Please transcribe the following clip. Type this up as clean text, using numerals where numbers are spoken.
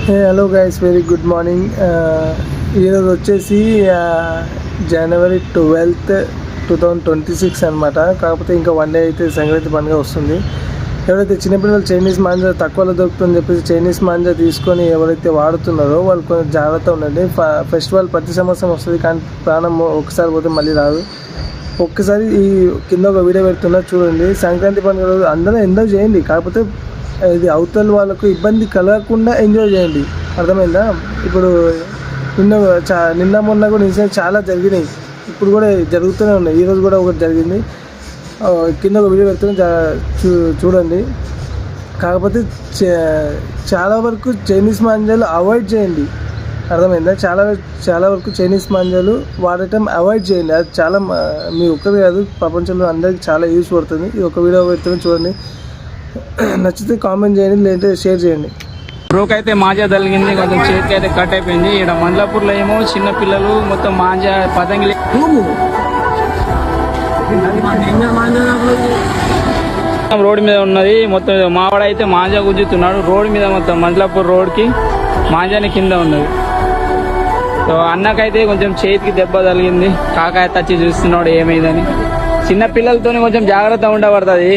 Hello guys, very good morning. ఈరోజు వచ్చేసి జనవరి 12th 2026 అనమాట. కాకపోతే ఇంకా 1 డే అయితే సంక్రాంతి పండుగ వస్తుంది. ఎవరైతే చిన్నపిల్లలు చైనీస్ మాంజా తక్కువలో దొరుకుతుందని చెప్పేసి చైనీస్ మాంజా తీసుకొని ఎవరైతే వాడుతున్నారో వాళ్ళు కొంచెం జాగ్రత్త ఉండండి. ఫెస్టివల్ ప్రతి సంవత్సరం వస్తుంది, కానీ ప్రాణం ఒకసారి పోతే మళ్ళీ రాదు. ఒక్కసారి ఈ కింద ఒక వీడియో పెడుతున్నా చూడండి. సంక్రాంతి పండుగ రోజు అందరూ ఎంజాయ్ చేయండి, కాకపోతే ఇది అవతల వాళ్ళకు ఇబ్బంది కలగకుండా ఎంజాయ్ చేయండి. అర్థమైందా? ఇప్పుడు నిన్న మొన్న కూడా ఇన్సిడెంట్స్ చాలా జరిగినాయి, ఇప్పుడు కూడా జరుగుతూనే ఉన్నాయి. ఈరోజు కూడా ఒకటి జరిగింది. కింద ఒక వీడియో పెడుతున్నా చూడండి. కాకపోతే చాలా వరకు చైనీస్ మాంజాలు అవాయిడ్ చేయండి. అర్థమైందా? చాలా వరకు చైనీస్ మాంజాలు వాడటం అవాయిడ్ చేయండి. అది చాలా మీ ఒక్కరు కాదు, ప్రపంచంలో అందరికీ చాలా యూస్ పడుతుంది. ఇది ఒక వీడియో పెడుతున్నా చూడండి. నచ్చితే కామెంట్ చేయండి, లేదంటే షేర్ చేయండి. బ్రోక్ అయితే మాంజా తగిలింది, కొంచెం చేతికి అయితే కట్ అయిపోయింది. ఇక్కడ మండలాపూర్లో ఏమో చిన్న పిల్లలు మొత్తం మాంజా పతంగి రోడ్డు మీద ఉన్నది. మొత్తం మావాడ అయితే మాంజా గుంజుతున్నాడు రోడ్డు మీద, మొత్తం మండలాపూర్ రోడ్కి మాంజాని కింద ఉన్నది. సో అన్నకైతే కొంచెం చేతికి దెబ్బ తగిలింది. కాకాయ తచ్చి చూస్తున్నాడు ఏమైందని. చిన్న పిల్లలతో కొంచెం జాగ్రత్త ఉండబడుతుంది.